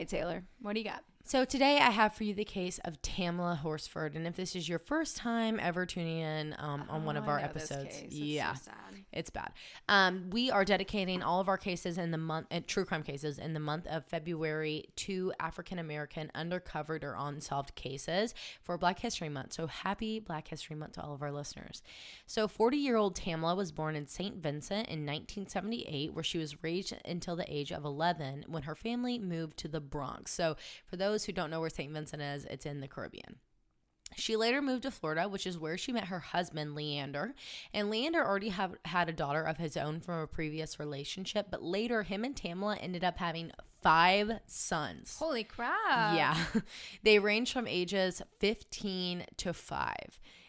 right, Taylar. What do you got? So today I have for you the case of TAMLA HORSFORD, and if this is your first time ever tuning in on one of our episodes, so sad. It's bad. We are dedicating all of our cases in the month, true crime cases, in the month of February to African American undercovered or unsolved cases for Black History Month. So happy Black History Month to all of our listeners. So 40-year-old TAMLA was born in St. Vincent in 1978, where she was raised until the age of 11 when her family moved to the Bronx. So for those who don't know where St. Vincent is, it's in the Caribbean. She later moved to Florida, which is where she met her husband, Leander. And Leander already had a daughter of his own from a previous relationship, but later him and TAMLA ended up having 5 sons. Holy crap. Yeah. They range from ages 15 to 5.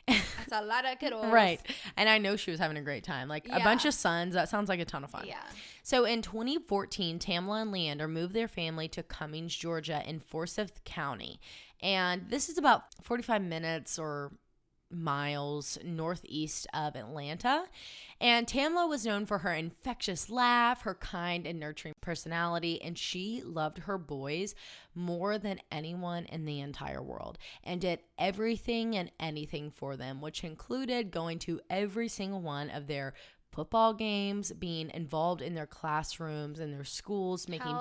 That's a lot of kiddos. Right. And I know she was having a great time. Like a bunch of sons. That sounds like a ton of fun. Yeah. So in 2014, TAMLA and Leander moved their family to Cummings, Georgia in Forsyth County. And this is about 45 minutes or miles northeast of Atlanta. And TAMLA was known for her infectious laugh, her kind and nurturing personality, and she loved her boys more than anyone in the entire world and did everything and anything for them, which included going to every single one of their football games, being involved in their classrooms and their schools, making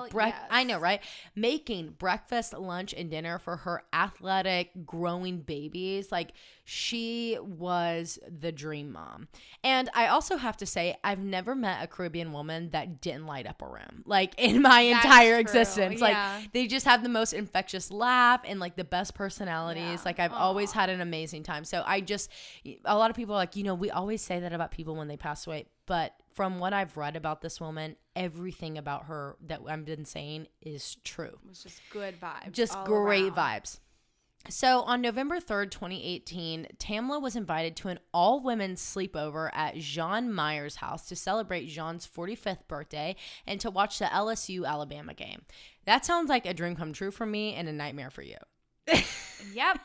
I know, right? Making breakfast, lunch, and dinner for her athletic, growing babies. Like, she was the dream mom. And I also have to say, I've never met a Caribbean woman that didn't light up a room, like, in my entire existence. Yeah. Like, they just have the most infectious laugh and like the best personalities. Yeah. Like, I've always had an amazing time. So a lot of people are like, we always say that about people when they pass away. But from what I've read about this woman, everything about her that I've been saying is true. It was just good vibes. Just great vibes. So on November 3rd, 2018, TAMLA was invited to an all-women sleepover at Jean Meyer's house to celebrate Jean's 45th birthday and to watch the LSU-Alabama game. That sounds like a dream come true for me and a nightmare for you. Yep.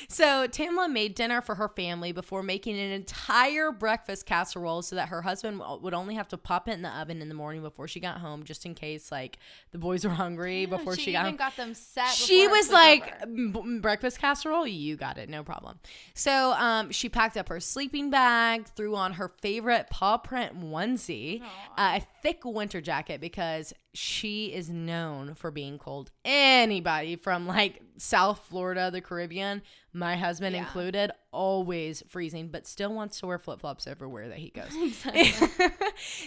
So TAMLA made dinner for her family before making an entire breakfast casserole so that her husband would only have to pop it in the oven in the morning before she got home, just in case like the boys were hungry before she got home. She even got them set. She was like, breakfast casserole, you got it, no problem. So she packed up her sleeping bag, threw on her favorite paw print onesie, a thick winter jacket, because she is known for being cold. Anybody from like South Florida, the Caribbean, my husband included, always freezing, but still wants to wear flip-flops everywhere that he goes. Exactly.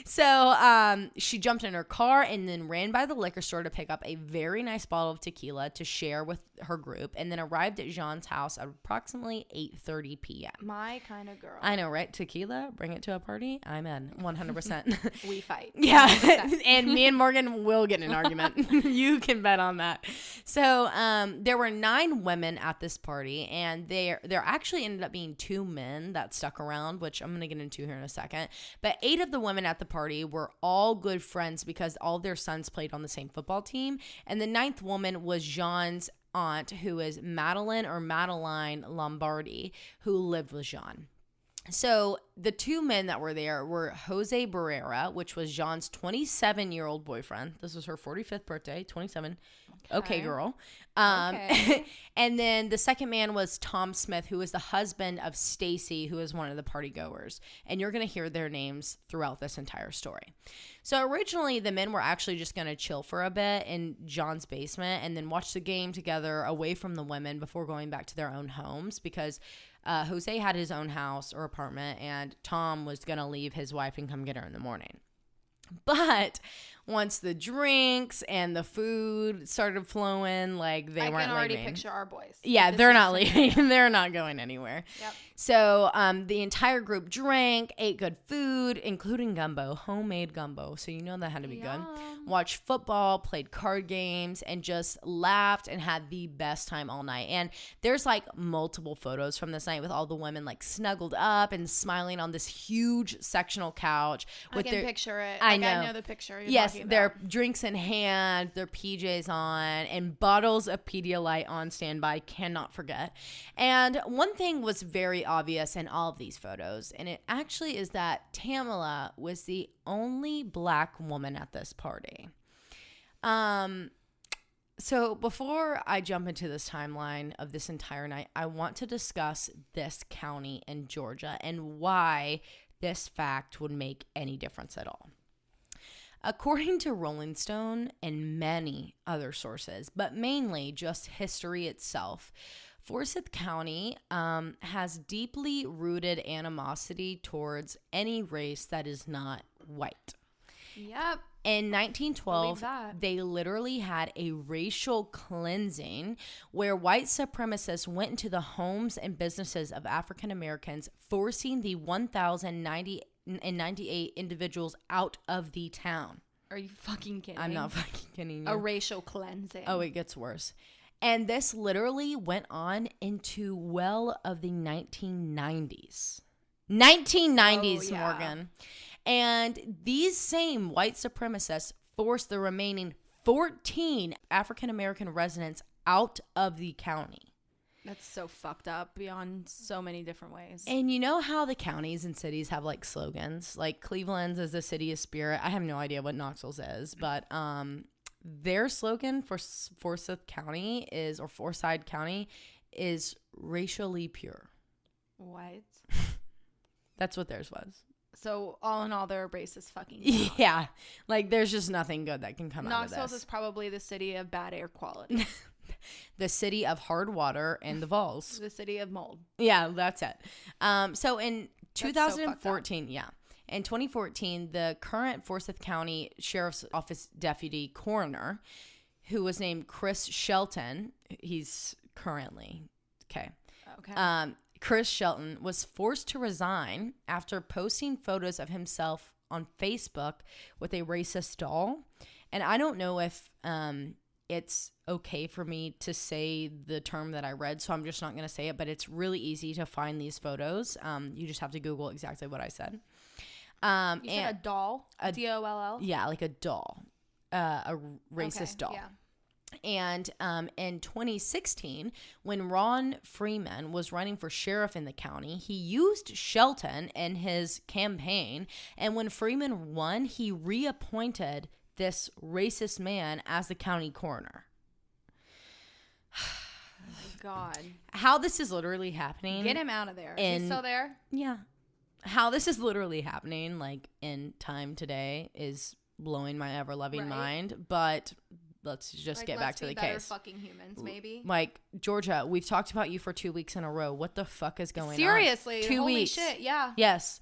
So she jumped in her car and then ran by the liquor store to pick up a very nice bottle of tequila to share with her group, and then arrived at Jean's house at approximately 8:30 p.m. My kind of girl. I know, right? Tequila, bring it to a party. I'm in 100%. We fight. Yeah. And me and Morgan will get in an argument. You can bet on that. So there were 9 women at this party, and there actually ended up being 2 men that stuck around, which I'm going to get into here in a second. But 8 of the women at the party were all good friends because all their sons played on the same football team. And the 9th woman was Jean's aunt, who is Madeline Lombardi, who lived with Jean. So the 2 men that were there were Jose Barrera, which was Jean's 27-year-old boyfriend. This was her 45th birthday, 27. Okay, girl. Okay. And then the second man was Tom Smith, who was the husband of Stacy, who is one of the party goers. And you're going to hear their names throughout this entire story. So originally, the men were actually just going to chill for a bit in John's basement and then watch the game together away from the women before going back to their own homes, because Jose had his own house or apartment, and Tom was going to leave his wife and come get her in the morning. But once the drinks and the food started flowing, like they weren't leaving. I can already picture our boys. Yeah, they're not leaving. They're not going anywhere. Yep. So the entire group drank, ate good food, including gumbo, homemade gumbo. So you know that had to be good. Watched football, played card games, and just laughed and had the best time all night. And there's like multiple photos from this night with all the women like snuggled up and smiling on this huge sectional couch. I can picture it. I know. I know the picture you're yes, talking about. their drinks in hand, their PJs on, and bottles of Pedialyte on standby. Cannot forget. And one thing was very obvious in all of these photos, and it actually is that TAMLA was the only black woman at this party. So before I jump into this timeline of this entire night, I want to discuss this county in Georgia and why this fact would make any difference at all. According to Rolling Stone and many other sources, but mainly just history itself, Forsyth County has deeply rooted animosity towards any race that is not white. Yep. In 1912, they literally had a racial cleansing where white supremacists went into the homes and businesses of African Americans, forcing the 1,098 individuals out of the town. Are you fucking kidding? I'm not fucking kidding you. A racial cleansing. Oh, it gets worse. And this literally went on into well of the 1990s. 1990s, yeah. Morgan. And these same white supremacists forced the remaining 14 African-American residents out of the county. That's so fucked up beyond so many different ways. And you know how the counties and cities have like slogans? Like Cleveland's is the city of spirit. I have no idea what Knoxville's is, but their slogan for Forsyth County or Forsyth County is racially pure. What? That's what theirs was. So all in all, they're a racist fucking town. Yeah. Like there's just nothing good that can come out of Knoxville this. is probably the city of bad air quality. The city of hard water and the Vols. The city of mold. Yeah, that's it. So in 2014, in 2014, the current Forsyth County Sheriff's Office deputy coroner, who was named Chris Shelton, he's currently okay. Chris Shelton was forced to resign after posting photos of himself on Facebook with a racist doll. And I don't know if it's okay for me to say the term that I read, so I'm just not going to say it, but it's really easy to find these photos. You just have to Google exactly what I said. You said a doll? D-O-L-L? Yeah, like a doll. A racist doll. Yeah. And in 2016, when Ron Freeman was running for sheriff in the county, he used Shelton in his campaign. And when Freeman won, he reappointed this racist man as the county coroner. Oh my God. How this is literally happening. Get him out of there. Is he still there? Yeah. How this is literally happening, like in time today, is blowing my ever-loving mind. But let's just get back to the case. Fucking humans, maybe. Like, Georgia, we've talked about you for 2 weeks in a row. What the fuck is going on? Seriously. 2 holy weeks. Shit, yeah. Yes.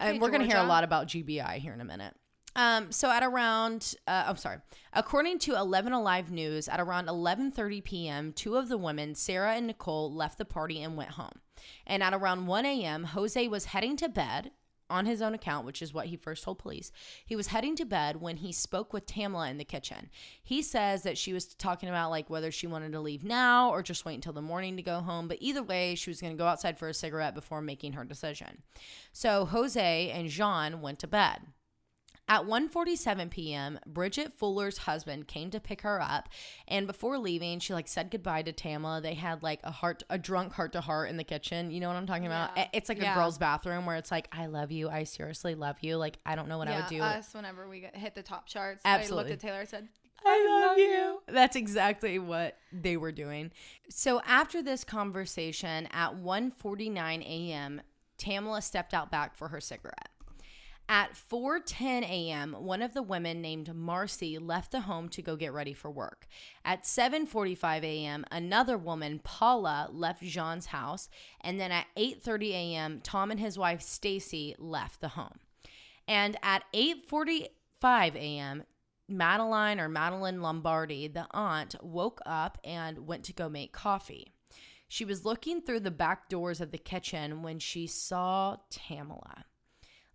Okay, And we're going to hear a Georgia. lot about GBI here in a minute. So at around, according to 11 Alive News, at around 11:30 p.m., two of the women, Sarah and Nicole, left the party and went home. And at around 1 a.m., Jose was heading to bed on his own account, which is what he first told police. He was heading to bed when he spoke with Tamla in the kitchen. He says that she was talking about like whether she wanted to leave now or just wait until the morning to go home. But either way, she was going to go outside for a cigarette before making her decision. So Jose and Jean went to bed. At 1:47 p.m., Bridget Fuller's husband came to pick her up, and before leaving, she like said goodbye to Tamla. They had like a drunk heart-to-heart in the kitchen. You know what I'm talking about? It's like a girl's bathroom where it's like, I love you. I seriously love you. Like, I don't know what I would do. Us, whenever we hit the top charts, Absolutely. I looked at Taylar and said, I love you. That's exactly what they were doing. So after this conversation at 1:49 a.m., Tamla stepped out back for her cigarette. At 4:10 a.m., one of the women named Marcy left the home to go get ready for work. At 7:45 a.m., another woman, Paula, left Jean's house. And then at 8:30 a.m., Tom and his wife, Stacy, left the home. And at 8:45 a.m., Madeline Lombardi, the aunt, woke up and went to go make coffee. She was looking through the back doors of the kitchen when she saw Tamla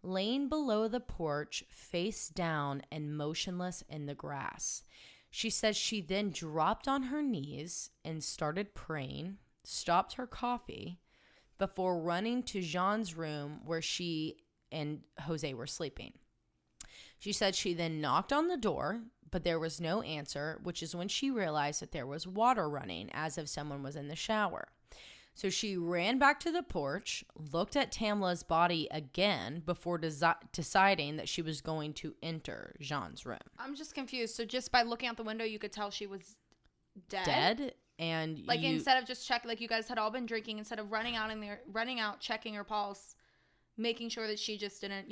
laying below the porch, face down and motionless in the grass. She says she then dropped on her knees and started praying, stopped her coffee, before running to Jean's room where she and Jose were sleeping. She said she then knocked on the door, but there was no answer, which is when she realized that there was water running as if someone was in the shower. So she ran back to the porch, looked at Tamla's body again before deciding that she was going to enter Jean's room. I'm just confused. So just by looking out the window, you could tell she was dead and like instead of just checking, like you guys had all been drinking, instead of running out checking her pulse, making sure that she just didn't,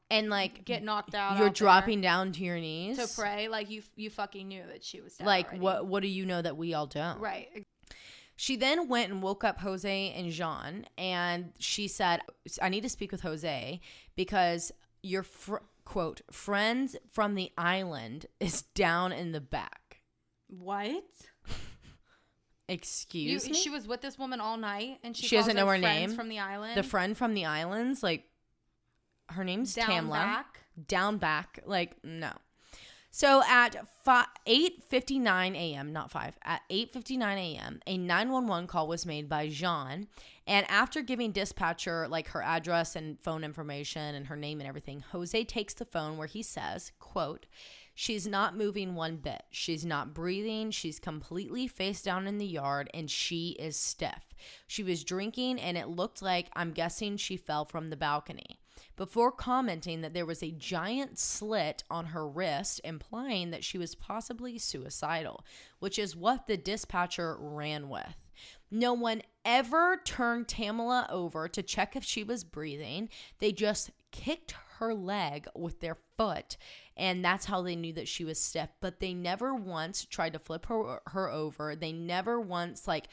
and like get knocked out. You're dropping down to your knees to pray, like you fucking knew that she was dead. Like already. what do you know that we all don't? Right. She then went and woke up Jose and Jean, and she said, I need to speak with Jose because your quote, friend from the island is down in the back. What? Excuse me? She was with this woman all night, and she doesn't know her name. From the island. The friend from the islands, like, her name's Down Tamla. back? Down back. Like, no. So at 8:59 a.m., not 5, at 8:59 a.m., a 911 call was made by Jean. And after giving dispatcher like her address and phone information and her name and everything, Jose takes the phone where he says, quote, she's not moving one bit. She's not breathing. She's completely face down in the yard and she is stiff. She was drinking and it looked like, I'm guessing she fell from the balcony. Before commenting that there was a giant slit on her wrist, implying that she was possibly suicidal, which is what the dispatcher ran with. No one ever turned Tamla over to check if she was breathing. They just kicked her leg with their foot, and that's how they knew that she was stiff. But they never once tried to flip her over. They never once like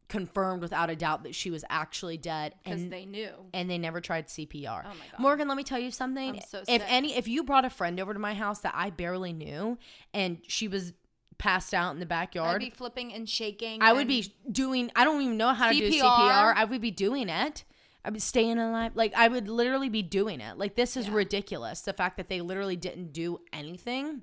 confirmed without a doubt that she was actually dead, because they knew, and they never tried CPR. Oh my God. Morgan, let me tell you something. I'm so sick. If you brought a friend over to my house that I barely knew and she was passed out in the backyard, I'd be flipping and shaking. I would be doing, I don't even know how to do CPR. I would be doing it. I would staying alive. Like, I would literally be doing it. Like, this is ridiculous. The fact that they literally didn't do anything.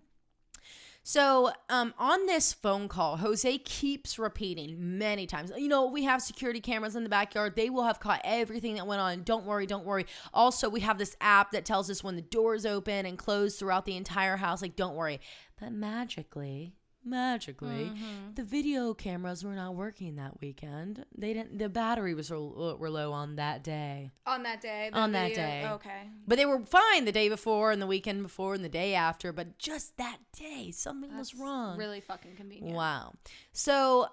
So, on this phone call, Jose keeps repeating many times, we have security cameras in the backyard. They will have caught everything that went on. Don't worry, don't worry. Also, we have this app that tells us when the doors open and close throughout the entire house. Like, don't worry. But magically, the video cameras were not working that weekend. The battery were low on that day. On that day? That day. Okay. But they were fine the day before and the weekend before and the day after. But just that day, something was wrong. Really fucking convenient. Wow. So,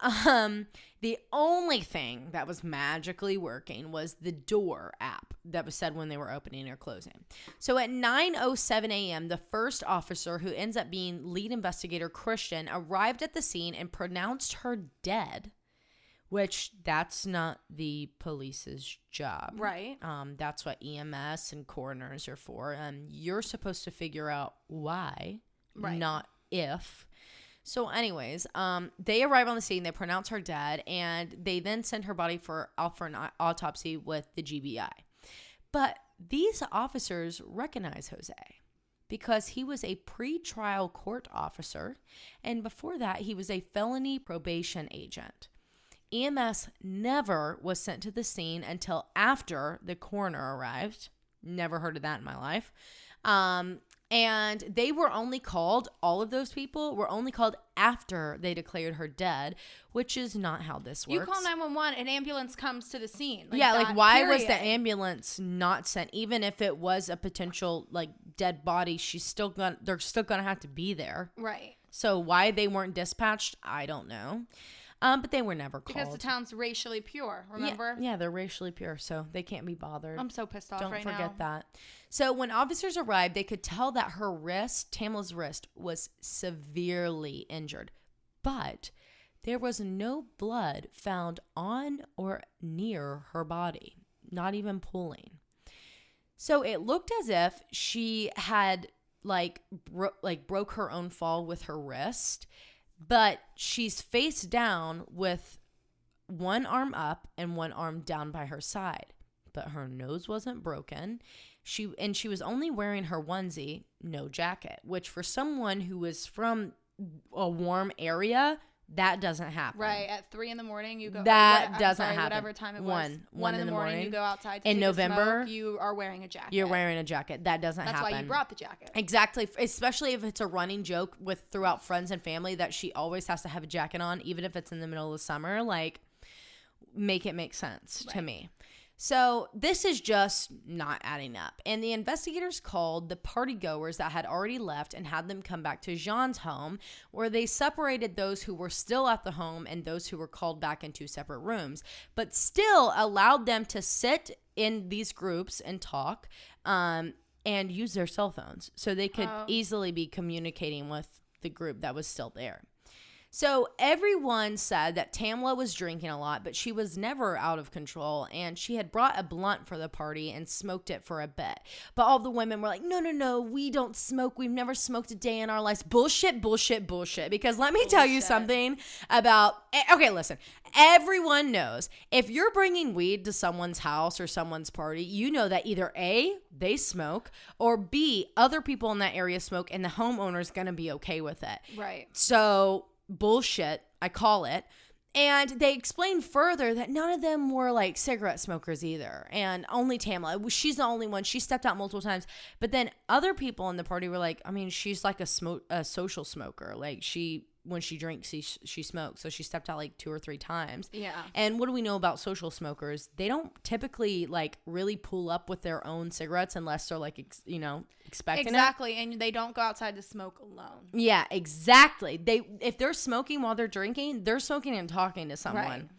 the only thing that was magically working was the door app that was said when they were opening or closing. So at 9:07 a.m., the first officer, who ends up being lead investigator Christian, arrived at the scene and pronounced her dead, which that's not the police's job. Right. That's what EMS and coroners are for. You're supposed to figure out why, not if. So anyways, they arrive on the scene, they pronounce her dead, and they then send her body off for an autopsy with the GBI. But these officers recognize Jose because he was a pre-trial court officer, and before that, he was a felony probation agent. EMS never was sent to the scene until after the coroner arrived. Never heard of that in my life. And they were only called, all of those people were only called after they declared her dead, which is not how this works. You call 911, an ambulance comes to the scene. Why was the ambulance not sent? Even if it was a potential, dead body, they're still gonna have to be there. Right. So why they weren't dispatched, I don't know. But they were never called. Because the town's racially pure, remember? Yeah, they're racially pure, so they can't be bothered. I'm so pissed off right now. Don't forget that. So when officers arrived, they could tell that her wrist, Tamla's wrist, was severely injured. But there was no blood found on or near her body, not even pooling. So it looked as if she had broke her own fall with her wrist. But she's face down with one arm up and one arm down by her side. But her nose wasn't broken. She was only wearing her onesie, no jacket, which for someone who is from a warm area, that doesn't happen. Right. At 3 a.m, you go. Doesn't happen. Whatever time it was. 1 in the morning. You go outside. In November, you are wearing a jacket. You're wearing a jacket. That doesn't happen. That's why you brought the jacket. Exactly. Especially if it's a running joke throughout friends and family that she always has to have a jacket on, even if it's in the middle of the summer. Make it make sense to me. So this is just not adding up. And the investigators called the party goers that had already left and had them come back to Jean's home, where they separated those who were still at the home and those who were called back into separate rooms, but still allowed them to sit in these groups and talk and use their cell phones so they could easily be communicating with the group that was still there. So everyone said that Tamla was drinking a lot, but she was never out of control, and she had brought a blunt for the party and smoked it for a bit. But all the women were like, no, we don't smoke. We've never smoked a day in our lives. Bullshit. Because let me tell you something about, okay, listen, everyone knows if you're bringing weed to someone's house or someone's party, you know that either A, they smoke, or B, other people in that area smoke, and the homeowner's going to be okay with it. Right. So bullshit, I call it. And they explained further that none of them were like cigarette smokers either. And only Tamla, she's the only one. She stepped out multiple times. But then other people in the party were like, I mean, she's like a social smoker. Like when she drinks, she smokes. So she stepped out like 2 or 3 times. Yeah. And what do we know about social smokers? They don't typically like really pull up with their own cigarettes unless they're like, expecting exactly. And they don't go outside to smoke alone. Yeah, exactly. If they're smoking while they're drinking, they're smoking and talking to someone. Right.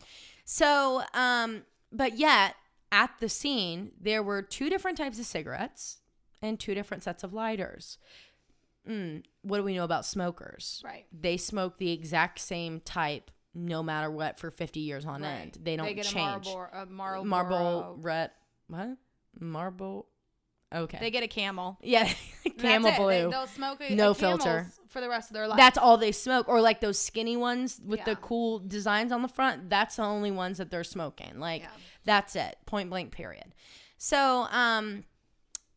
So, but yet at the scene, there were 2 different types of cigarettes and 2 different sets of lighters. What do we know about smokers? Right. They smoke the exact same type no matter what for 50 years on end. They don't change. A Marlboro. Marble red. What? Marble. Okay. They get a Camel. Yeah. Camel Blue. They'll smoke no filter for the rest of their life. That's all they smoke. Or like those skinny ones with the cool designs on the front. That's the only ones that they're smoking. Like that's it. Point blank period. So,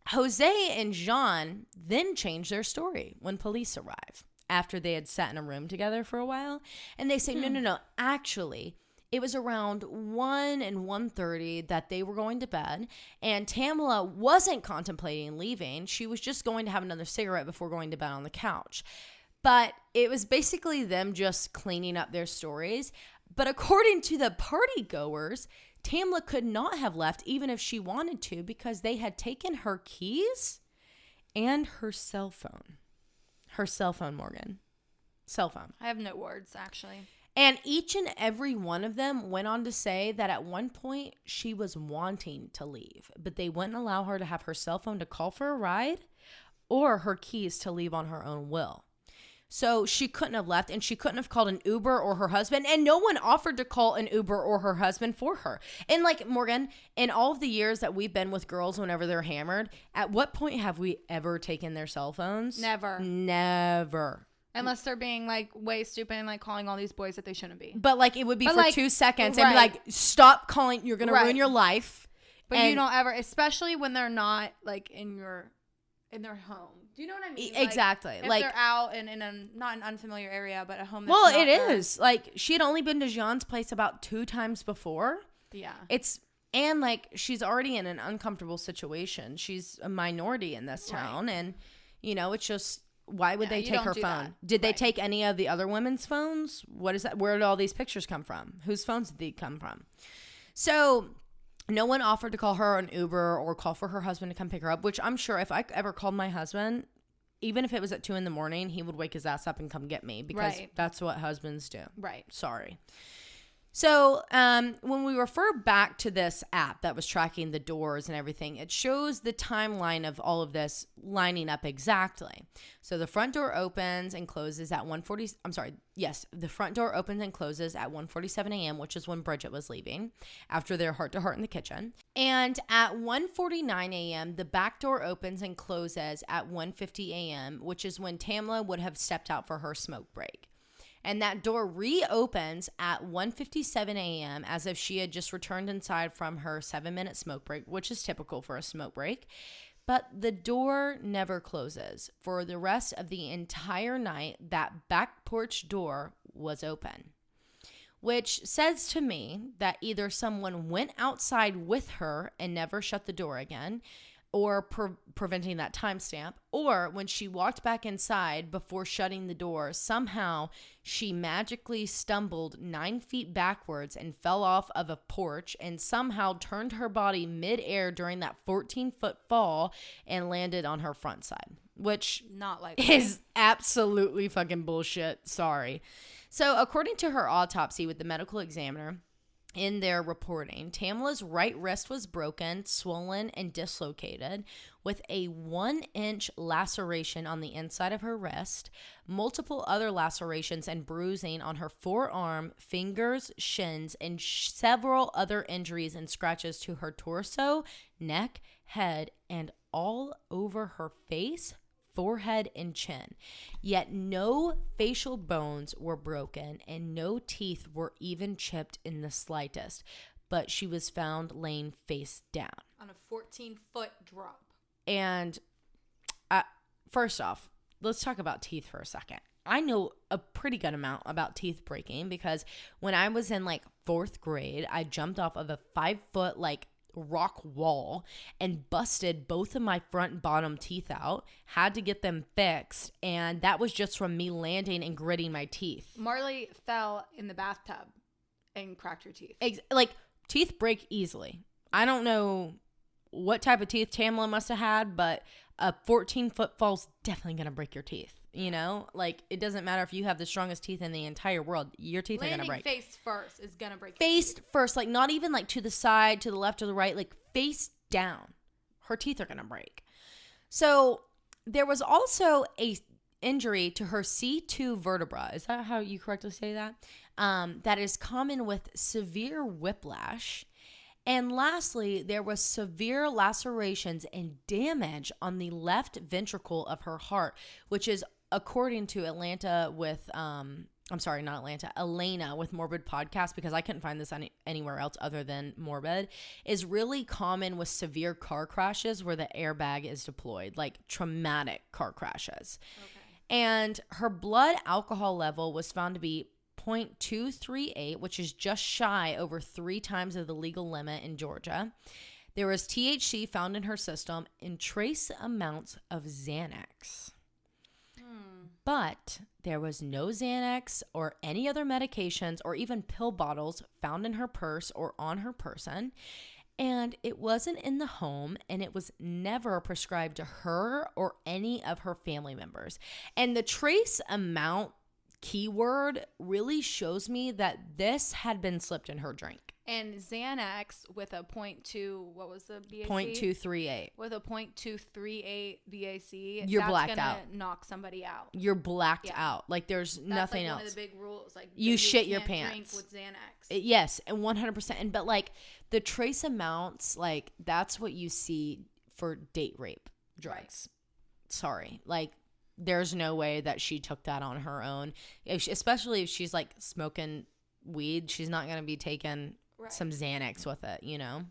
Jose and Jean then changed their story when police arrive after they had sat in a room together for a while. And they say, no. Actually, it was around 1 and 1:30 that they were going to bed. And Tamla wasn't contemplating leaving. She was just going to have another cigarette before going to bed on the couch. But it was basically them just cleaning up their stories. But according to the party goers, Tamla could not have left even if she wanted to because they had taken her keys and her cell phone. Her cell phone, Morgan. Cell phone. I have no words, actually. And each and every one of them went on to say that at one point she was wanting to leave, but they wouldn't allow her to have her cell phone to call for a ride or her keys to leave on her own will. So she couldn't have left, and she couldn't have called an Uber or her husband, and no one offered to call an Uber or her husband for her. And like, Morgan, in all of the years that we've been with girls whenever they're hammered, at what point have we ever taken their cell phones? Never. Unless they're being like way stupid and like calling all these boys that they shouldn't be. But like it would be for like 2 seconds and be like, stop calling, you're going to ruin your life. But you don't ever, especially when they're not like in their home. Do you know what I mean? Exactly. If like they're out in not an unfamiliar area, but a home that's well, not it is. Like she had only been to Jean's place about 2 times before. Yeah. And like she's already in an uncomfortable situation. She's a minority in this town. And it's just, why would they take her phone? That. Did they take any of the other women's phones? What is that? Where did all these pictures come from? Whose phones did they come from? So no one offered to call her an Uber or call for her husband to come pick her up, which I'm sure if I ever called my husband, even if it was at 2 a.m, he would wake his ass up and come get me because that's what husbands do. Right. Sorry. So when we refer back to this app that was tracking the doors and everything, it shows the timeline of all of this lining up exactly. So the front door opens and closes at 1:40. I'm sorry. Yes, the front door opens and closes at 1:47 a.m., which is when Bridget was leaving after their heart-to-heart in the kitchen. And at 1:49 a.m., the back door opens and closes at 1:50 a.m., which is when Tamla would have stepped out for her smoke break. And that door reopens at 1:57 a.m. as if she had just returned inside from her 7-minute smoke break, which is typical for a smoke break. But the door never closes. For the rest of the entire night, that back porch door was open, which says to me that either someone went outside with her and never shut the door again, or preventing that timestamp, or when she walked back inside before shutting the door, somehow she magically stumbled 9 feet backwards and fell off of a porch and somehow turned her body midair during that 14-foot fall and landed on her front side, which not like is absolutely fucking bullshit. Sorry. So according to her autopsy with the medical examiner, in their reporting, Tamla's right wrist was broken, swollen, and dislocated with a 1-inch laceration on the inside of her wrist, multiple other lacerations and bruising on her forearm, fingers, shins, and several other injuries and scratches to her torso, neck, head, and all over her face, forehead, and chin. Yet no facial bones were broken and no teeth were even chipped in the slightest, but she was found laying face down on a 14-foot drop. And first off, let's talk about teeth for a second. I know a pretty good amount about teeth breaking because when I was in like 4th grade, I jumped off of a 5-foot like rock wall and busted both of my front and bottom teeth out, had to get them fixed, and that was just from me landing and gritting my teeth. Marley fell in the bathtub and cracked her teeth. Like, teeth break easily. I don't know what type of teeth Tamla must have had, but a 14-foot fall's definitely gonna break your teeth. You know, like, it doesn't matter if you have the strongest teeth in the entire world, your teeth are gonna break. Landing face first is gonna break. Face first, like, not even like to the side, to the left, or the right, like face down. Her teeth are gonna break. So there was also a injury to her C2 vertebra. Is that how you correctly say that? That is common with severe whiplash. And lastly, there was severe lacerations and damage on the left ventricle of her heart, which is, according to Elena with Morbid podcast, because I couldn't find this anywhere else other than Morbid, is really common with severe car crashes where the airbag is deployed, like traumatic car crashes. Okay. And her blood alcohol level was found to be 0.238, which is just shy over 3 times of the legal limit in Georgia. There was THC found in her system and trace amounts of Xanax. But there was no Xanax or any other medications or even pill bottles found in her purse or on her person. And it wasn't in the home, and it was never prescribed to her or any of her family members. And the trace amount keyword really shows me that this had been slipped in her drink. And Xanax with a 0.2, what was the BAC? 0.238. With a 0.238 BAC, you're blacked out. That's gonna knock somebody out. You're blacked out. Like, there's nothing else. That's like one of the big rules. Like, you shit your pants. Drink with Xanax. Yes, and 100%. And but like the trace amounts, like, that's what you see for date rape drugs. Right. Sorry, like, there's no way that she took that on her own. Especially if she's like smoking weed, she's not gonna be taking some Xanax with it, you know?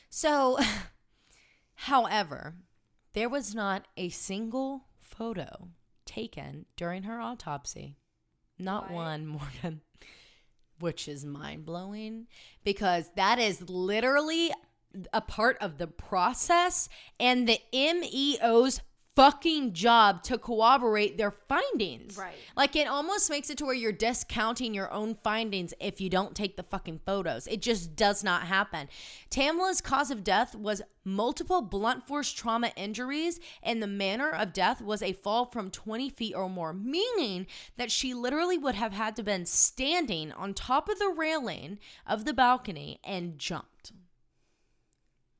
So, however, there was not a single photo taken during her autopsy. Not one, Morgan. Which is mind-blowing, because that is literally a part of the process and the MEO's fucking job to corroborate their findings. Right. Like, it almost makes it to where you're discounting your own findings if you don't take the fucking photos. It just does not happen. Tamla's cause of death was multiple blunt force trauma injuries, and the manner of death was a fall from 20 feet or more, meaning that she literally would have had to been standing on top of the railing of the balcony and jumped.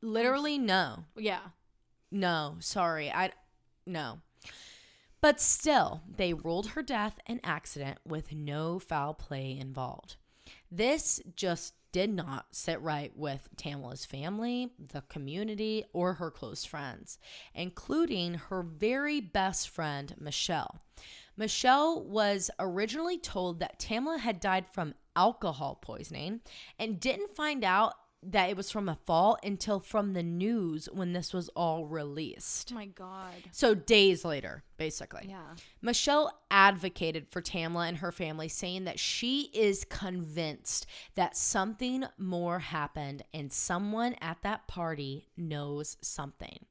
Literally, no. Yeah. No, sorry. No. But still, they ruled her death an accident with no foul play involved. This just did not sit right with Tamla's family, the community, or her close friends, including her very best friend, Michelle. Michelle was originally told that Tamla had died from alcohol poisoning and didn't find out that it was from a fault until from the news when this was all released. Oh my God. So days later, basically. Yeah. Michelle advocated for Tamla and her family, saying that she is convinced that something more happened and someone at that party knows something.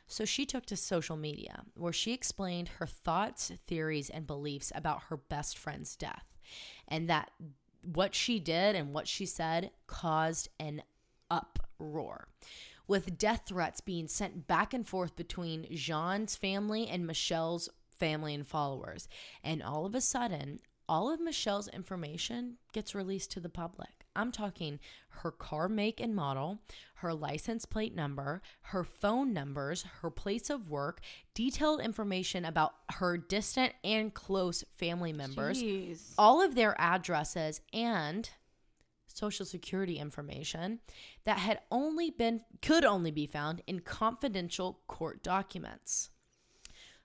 So she took to social media where she explained her thoughts, theories, and beliefs about her best friend's death, and that what she did and what she said caused an uproar, with death threats being sent back and forth between Jean's family and Michelle's family and followers. And all of a sudden, all of Michelle's information gets released to the public. I'm talking her car make and model, her license plate number, her phone numbers, her place of work, detailed information about her distant and close family members, Jeez. all of their addresses, and social security information that could only be found in confidential court documents.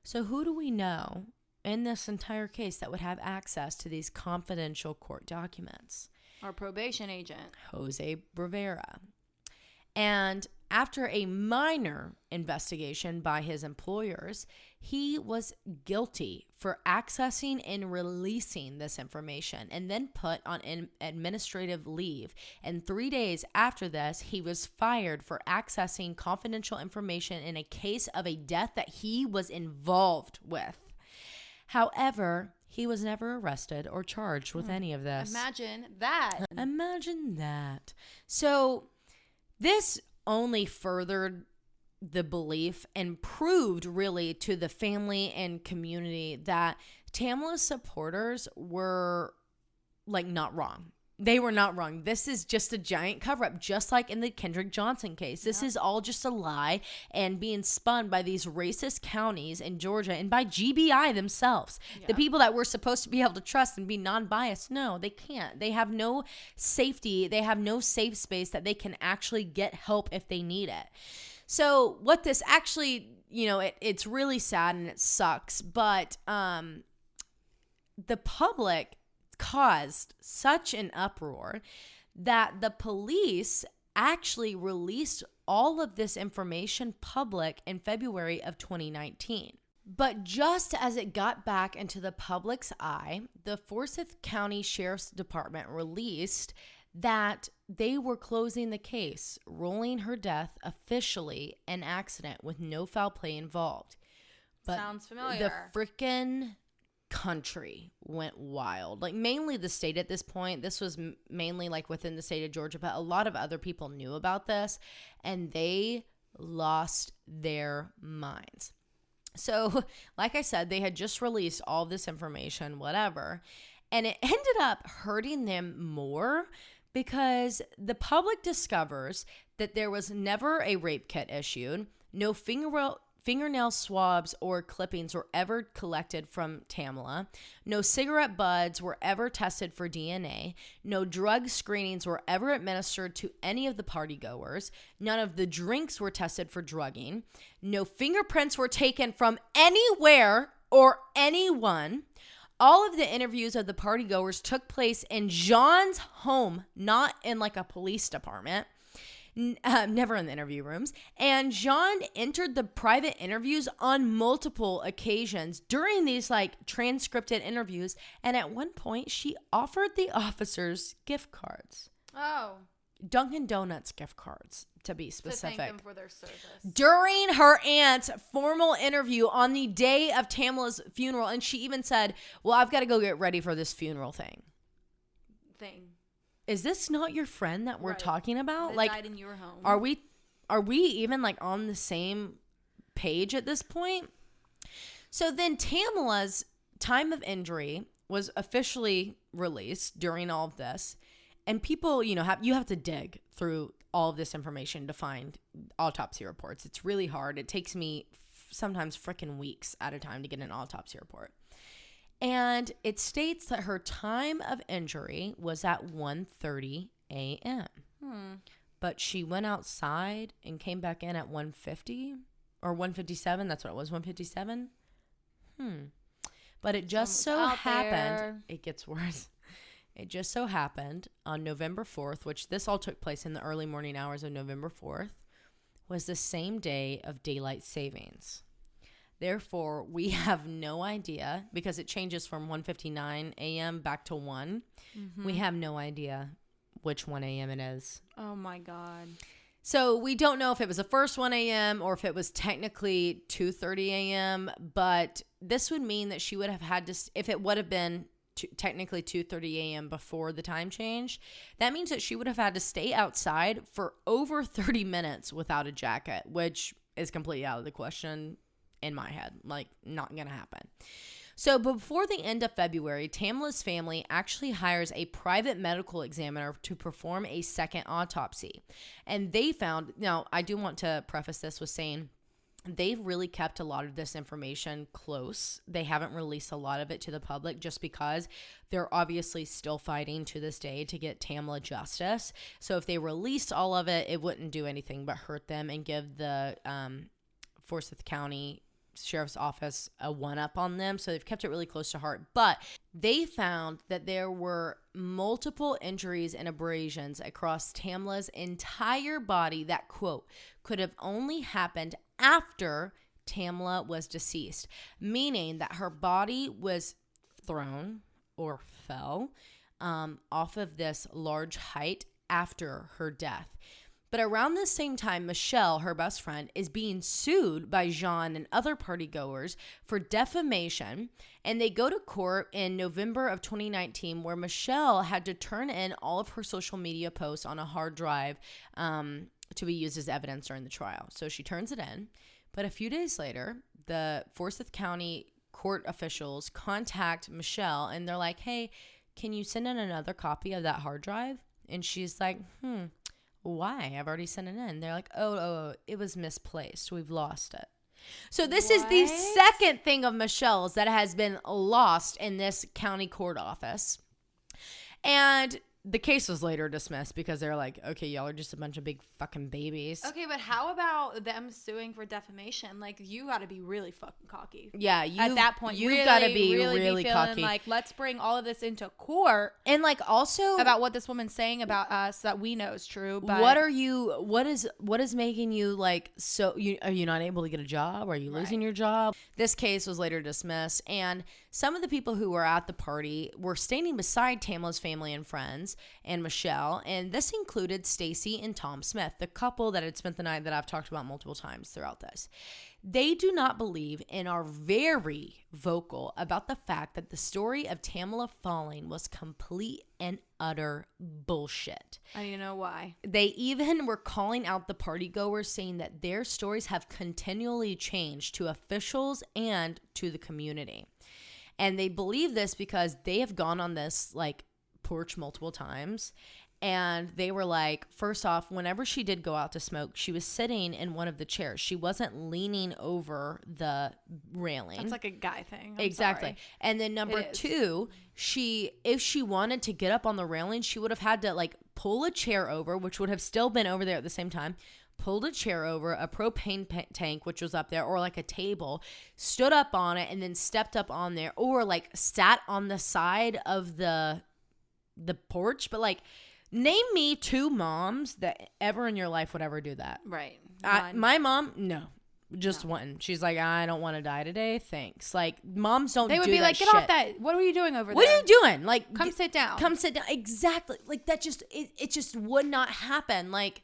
So who do we know in this entire case that would have access to these confidential court documents? Our probation agent. Jose Rivera. And after a minor investigation by his employers, he was guilty for accessing and releasing this information and then put on administrative leave. And 3 days after this, he was fired for accessing confidential information in a case of a death that he was involved with. However, he was never arrested or charged with any of this. Imagine that. Imagine that. So this only furthered the belief and proved really to the family and community that Tamla's supporters were like not wrong. They were not wrong. This is just a giant cover-up, just like in the Kendrick Johnson case. This is all just a lie and being spun by these racist counties in Georgia and by GBI themselves. Yeah. The people that we're supposed to be able to trust and be non-biased, no, they can't. They have no safety. They have no safe space that they can actually get help if they need it. So what this actually, it's really sad and it sucks, but the public caused such an uproar that the police actually released all of this information public in February of 2019. But just as it got back into the public's eye, the Forsyth County Sheriff's Department released that they were closing the case, ruling her death officially an accident with no foul play involved. But sounds familiar. The frickin' country went wild. Like mainly the state at this point. This was mainly like within the state of Georgia, but a lot of other people knew about this and they lost their minds. So like I said, they had just released all this information, whatever, and it ended up hurting them more because the public discovers that there was never a rape kit issued, no fingernail swabs or clippings were ever collected from Tamla. No cigarette butts were ever tested for DNA. No drug screenings were ever administered to any of the partygoers. None of the drinks were tested for drugging. No fingerprints were taken from anywhere or anyone. All of the interviews of the partygoers took place in Jean's home, not in like a police department. Never in the interview rooms. And Jean entered the private interviews on multiple occasions during these like transcripted interviews. And at one point, she offered the officers gift cards. Oh. Dunkin' Donuts gift cards, to be specific. To thank them for their service. During her aunt's formal interview on the day of Tamla's funeral. And she even said, well, I've got to go get ready for this funeral thing. Is this not your friend that we're talking about? That like, died in your home. Are we even like on the same page at this point? So then Tamla's time of injury was officially released during all of this, and people, you have to dig through all of this information to find autopsy reports. It's really hard. It takes me sometimes freaking weeks at a time to get an autopsy report. And it states that her time of injury was at 1:30 a.m. But she went outside and came back in at 1:50 or 1:57. That's what it was, 1:57. But it just so happened. It gets worse. It just so happened on November 4th, which this all took place in the early morning hours of November 4th, was the same day of daylight savings. Therefore, we have no idea, because it changes from 1:59 a.m. back to 1. Mm-hmm. We have no idea which 1 a.m. it is. Oh, my God. So we don't know if it was the first 1 a.m. or if it was technically 2:30 a.m., but this would mean that she would have had to, if it would have been technically 2:30 a.m. before the time change, that means that she would have had to stay outside for over 30 minutes without a jacket, which is completely out of the question in my head. Like, not gonna happen. So before the end of February, Tamla's family actually hires a private medical examiner to perform a second autopsy. And they found, now I do want to preface this with saying they've really kept a lot of this information close. They haven't released a lot of it to the public just because they're obviously still fighting to this day to get Tamla justice. So if they released all of it, it wouldn't do anything but hurt them and give the Forsyth County Sheriff's Office a one-up on them. So they've kept it really close to heart. But they found that there were multiple injuries and abrasions across Tamla's entire body that, quote, could have only happened after Tamla was deceased, meaning that her body was thrown or fell off of this large height after her death. But around the same time, Michelle, her best friend, is being sued by Jean and other partygoers for defamation. And they go to court in November of 2019, where Michelle had to turn in all of her social media posts on a hard drive to be used as evidence during the trial. So she turns it in. But a few days later, the Forsyth County court officials contact Michelle and they're like, hey, can you send in another copy of that hard drive? And she's like, why? I've already sent it in. They're like, oh, it was misplaced. We've lost it. So this is the second thing of Michelle's that has been lost in this county court office. And the case was later dismissed because they're like, okay, y'all are just a bunch of big fucking babies. Okay, but how about them suing for defamation? Like, you got to be really fucking cocky. Yeah, at that point, you've got to be really feeling cocky. Like, let's bring all of this into court, and like also about what this woman's saying about us that we know is true. But what is making you like so? Are you not able to get a job? Are you losing your job? This case was later dismissed, and some of the people who were at the party were standing beside Tamla's family and friends and Michelle, and this included Stacy and Tom Smith, the couple that had spent the night that I've talked about multiple times throughout this. They do not believe and are very vocal about the fact that the story of Tamla falling was complete and utter bullshit. I need to know why. They even were calling out the partygoers, saying that their stories have continually changed to officials and to the community. And they believe this because they have gone on this like porch multiple times. And they were like, first off, whenever she did go out to smoke, she was sitting in one of the chairs. She wasn't leaning over the railing. That's like a guy thing. Exactly. Sorry. And then number two, if she wanted to get up on the railing, she would have had to like pull a chair over, which would have still been over there at the same time. Pulled a chair over, a propane tank, which was up there, or like a table, stood up on it, and then stepped up on there, or like sat on the side of the porch. But like, name me two moms that ever in your life would ever do that. Right. My mom, no. Just one. She's like, I don't want to die today. Thanks. Like, moms don't do that. They would be like, get off that. What are you doing over there? What are you doing? Like, come sit down. Come sit down. Exactly. Like, that just, it just would not happen. Like,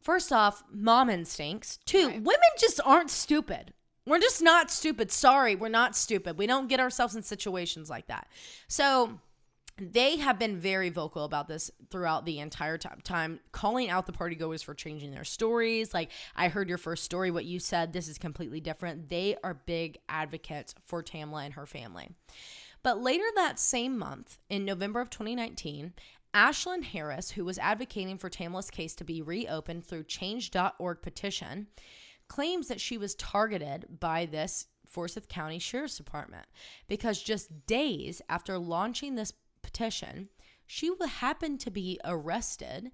first off, mom instincts. Two, women just aren't stupid. We're just not stupid. Sorry, we're not stupid. We don't get ourselves in situations like that. So they have been very vocal about this throughout the entire time, calling out the partygoers for changing their stories. Like, I heard your first story, what you said, this is completely different. They are big advocates for Tamla and her family. But later that same month, in November of 2019, Ashlyn Harris, who was advocating for Tamla's case to be reopened through change.org petition, claims that she was targeted by this Forsyth County Sheriff's Department because just days after launching this petition, she happened to be arrested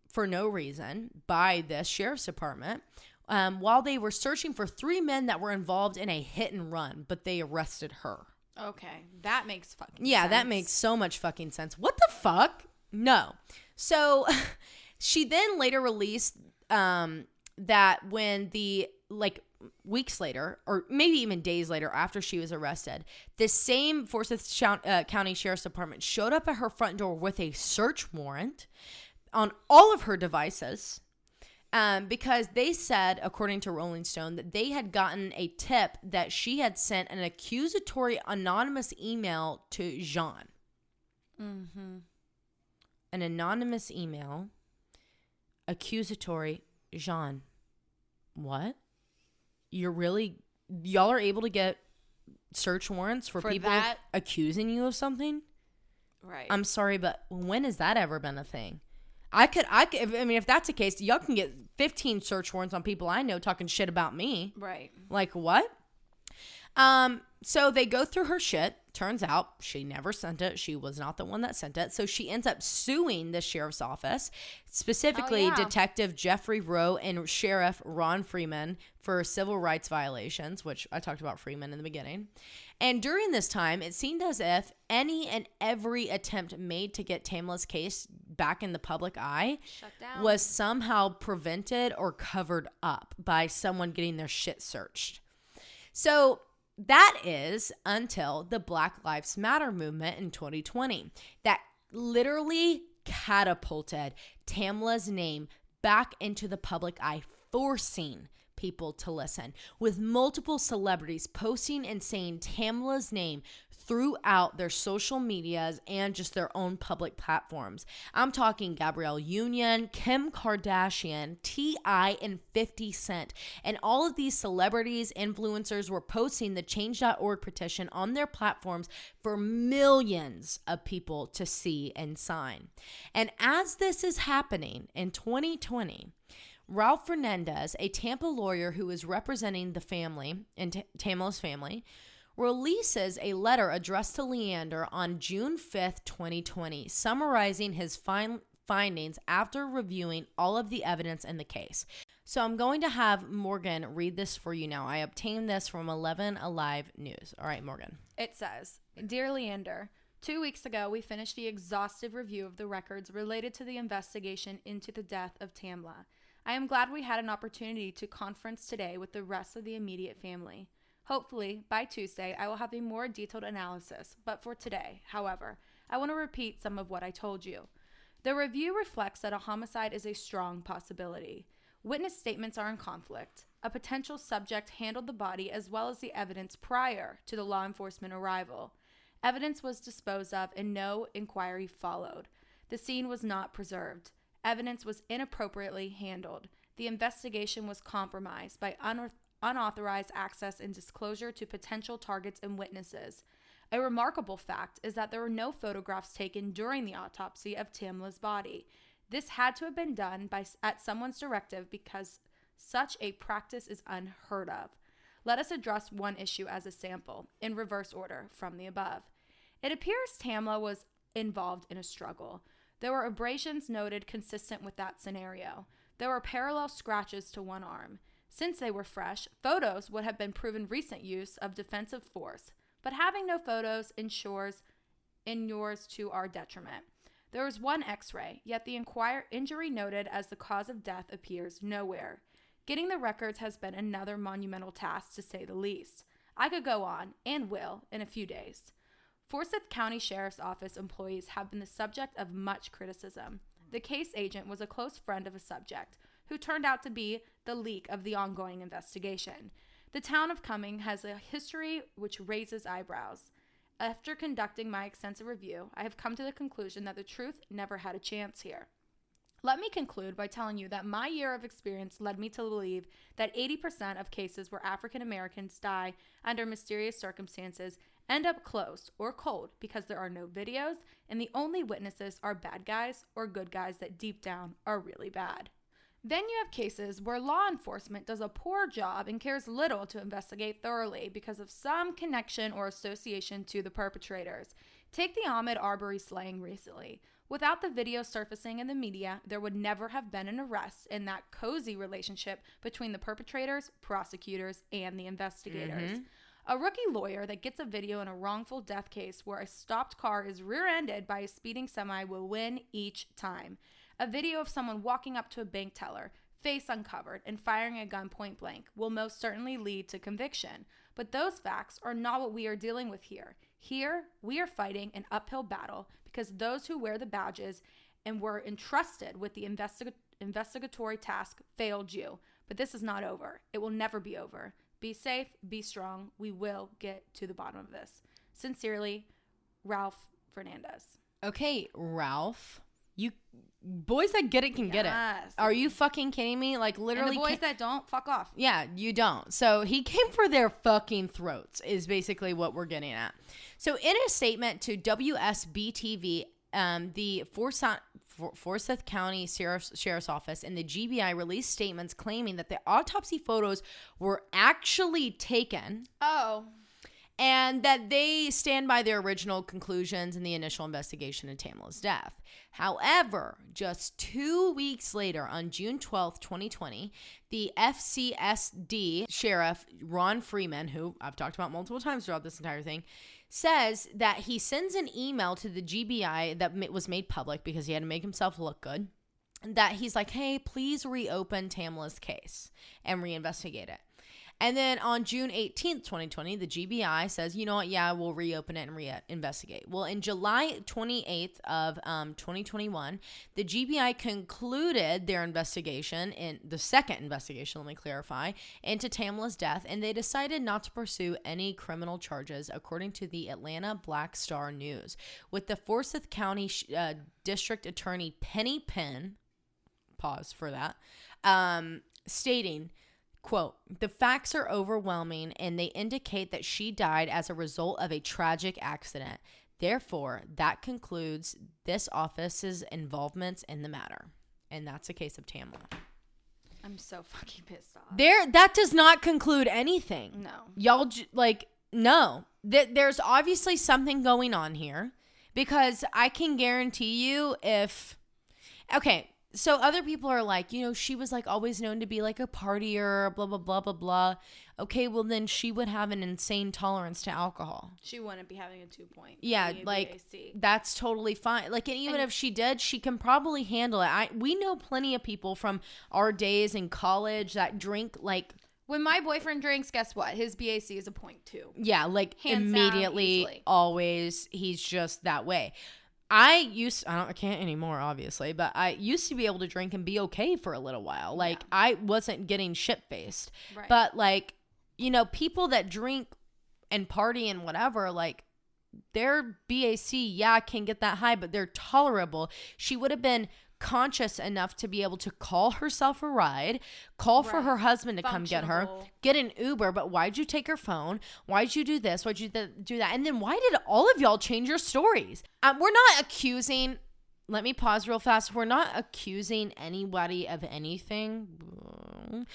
for no reason by this Sheriff's Department while they were searching for 3 men that were involved in a hit and run, but they arrested her. Okay, that makes fucking sense. Yeah, that makes so much fucking sense. What the fuck? No. So she then later released that when weeks later, or maybe even days later after she was arrested, the same Forsyth County Sheriff's Department showed up at her front door with a search warrant on all of her devices. Because they said, according to Rolling Stone, that they had gotten a tip that she had sent an accusatory anonymous email to Jean. Mm-hmm. An anonymous email, accusatory Jean. What? Y'all are able to get search warrants for people that? accusing you of something? Right. I'm sorry, but when has that ever been a thing? I mean, if that's the case, y'all can get 15 search warrants on people I know talking shit about me. Right. Like, what? So they go through her shit. Turns out she never sent it. She was not the one that sent it. So she ends up suing the sheriff's office, specifically Detective Jeffrey Rowe and Sheriff Ron Freeman for civil rights violations, which I talked about Freeman in the beginning. And during this time, it seemed as if any and every attempt made to get Tamla's case back in the public eye was somehow prevented or covered up by someone getting their shit searched. So that is until the Black Lives Matter movement in 2020 that literally catapulted Tamla's name back into the public eye, forcing people to listen, with multiple celebrities posting and saying Tamla's name throughout their social medias and just their own public platforms. I'm talking Gabrielle Union, Kim Kardashian, T.I., and 50 Cent. And all of these celebrities, influencers were posting the Change.org petition on their platforms for millions of people to see and sign. And as this is happening in 2020, Ralph Fernandez, a Tampa lawyer who is representing the family and Tamla's family, releases a letter addressed to Leander on June 5th, 2020, summarizing his findings after reviewing all of the evidence in the case. So I'm going to have Morgan read this for you now. I obtained this from 11 Alive News. All right, Morgan. It says, Dear Leander, 2 weeks ago, we finished the exhaustive review of the records related to the investigation into the death of Tamla. I am glad we had an opportunity to conference today with the rest of the immediate family. Hopefully, by Tuesday, I will have a more detailed analysis, but for today, however, I want to repeat some of what I told you. The review reflects that a homicide is a strong possibility. Witness statements are in conflict. A potential subject handled the body as well as the evidence prior to the law enforcement arrival. Evidence was disposed of and no inquiry followed. The scene was not preserved. Evidence was inappropriately handled. The investigation was compromised by unauthorized access and disclosure to potential targets and witnesses. A remarkable fact is that there were no photographs taken during the autopsy of Tamla's body. This had to have been done at someone's directive because such a practice is unheard of. Let us address one issue as a sample, in reverse order from the above. It appears Tamla was involved in a struggle. There were abrasions noted consistent with that scenario. There were parallel scratches to one arm. Since they were fresh, photos would have been proven recent use of defensive force, but having no photos inures to our detriment. There was one x-ray, yet the injury noted as the cause of death appears nowhere. Getting the records has been another monumental task, to say the least. I could go on, and will, in a few days. Forsyth County Sheriff's Office employees have been the subject of much criticism. The case agent was a close friend of a subject, who turned out to be the leak of the ongoing investigation. The town of Cumming has a history which raises eyebrows. After conducting my extensive review, I have come to the conclusion that the truth never had a chance here. Let me conclude by telling you that my year of experience led me to believe that 80% of cases where African Americans die under mysterious circumstances end up closed or cold because there are no videos and the only witnesses are bad guys or good guys that deep down are really bad. Then you have cases where law enforcement does a poor job and cares little to investigate thoroughly because of some connection or association to the perpetrators. Take the Ahmaud Arbery slaying recently. Without the video surfacing in the media, there would never have been an arrest in that cozy relationship between the perpetrators, prosecutors, and the investigators. A rookie lawyer that gets a video in a wrongful death case where a stopped car is rear-ended by a speeding semi will win each time. A video of someone walking up to a bank teller, face uncovered, and firing a gun point blank will most certainly lead to conviction. But those facts are not what we are dealing with here. Here, we are fighting an uphill battle because those who wear the badges and were entrusted with the investigatory task failed you. But this is not over. It will never be over. Be safe, be strong. We will get to the bottom of this. Sincerely, Ralph Fernandez. Okay, Ralph. You boys that get it can get it. Are you fucking kidding me? Like, literally. And the boys that don't, fuck off. Yeah, you don't. So he came for their fucking throats is basically what we're getting at. So in a statement to WSB-TV, the Forsyth County Sheriff's Office and the GBI released statements claiming that the autopsy photos were actually taken. Oh. And that they stand by their original conclusions in the initial investigation of Tamla's death. However, just 2 weeks later, on June 12th, 2020, the FCSD Sheriff Ron Freeman, who I've talked about multiple times throughout this entire thing, says that he sends an email to the GBI that was made public because he had to make himself look good, that he's like, hey, please reopen Tamla's case and reinvestigate it. And then on June 18th, 2020, the GBI says, you know what, yeah, we'll reopen it and reinvestigate. Well, in July 28th of 2021, the GBI concluded their investigation, in the second investigation, let me clarify, into Tamla's death, and they decided not to pursue any criminal charges, according to the Atlanta Black Star News, with the Forsyth County District Attorney Penny Penn, pause for that, stating, quote, the facts are overwhelming and they indicate that she died as a result of a tragic accident. Therefore, that concludes this office's involvements in the matter. And that's a case of Tamla. I'm so fucking pissed off. That does not conclude anything. No. Y'all, no. There's obviously something going on here because I can guarantee you if, okay, so other people are like, you know, she was like always known to be like a partier, blah, blah, blah, blah, blah. Okay, well then she would have an insane tolerance to alcohol. She wouldn't be having a 2-point. Yeah, like that's totally fine. Like, and even if she did, she can probably handle it. We know plenty of people from our days in college that drink like. When my boyfriend drinks, guess what? His BAC is a 0.2. Yeah, like hands immediately, down, always. He's just that way. I can't anymore, obviously, but I used to be able to drink and be okay for a little while. Like, yeah. I wasn't getting shit-faced. Right. But, like, you know, people that drink and party and whatever, like, their BAC, yeah, can get that high, but they're tolerable. She would have been conscious enough to be able to call herself a ride, call for her husband to come get her, get an Uber, but why'd you take her phone? Why'd you do this? Why'd you do that? And then why did all of y'all change your stories? We're not accusing, let me pause real fast. We're not accusing anybody of anything.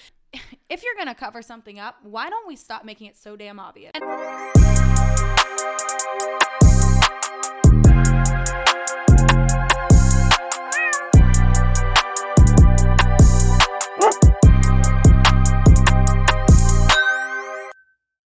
If you're going to cover something up, why don't we stop making it so damn obvious?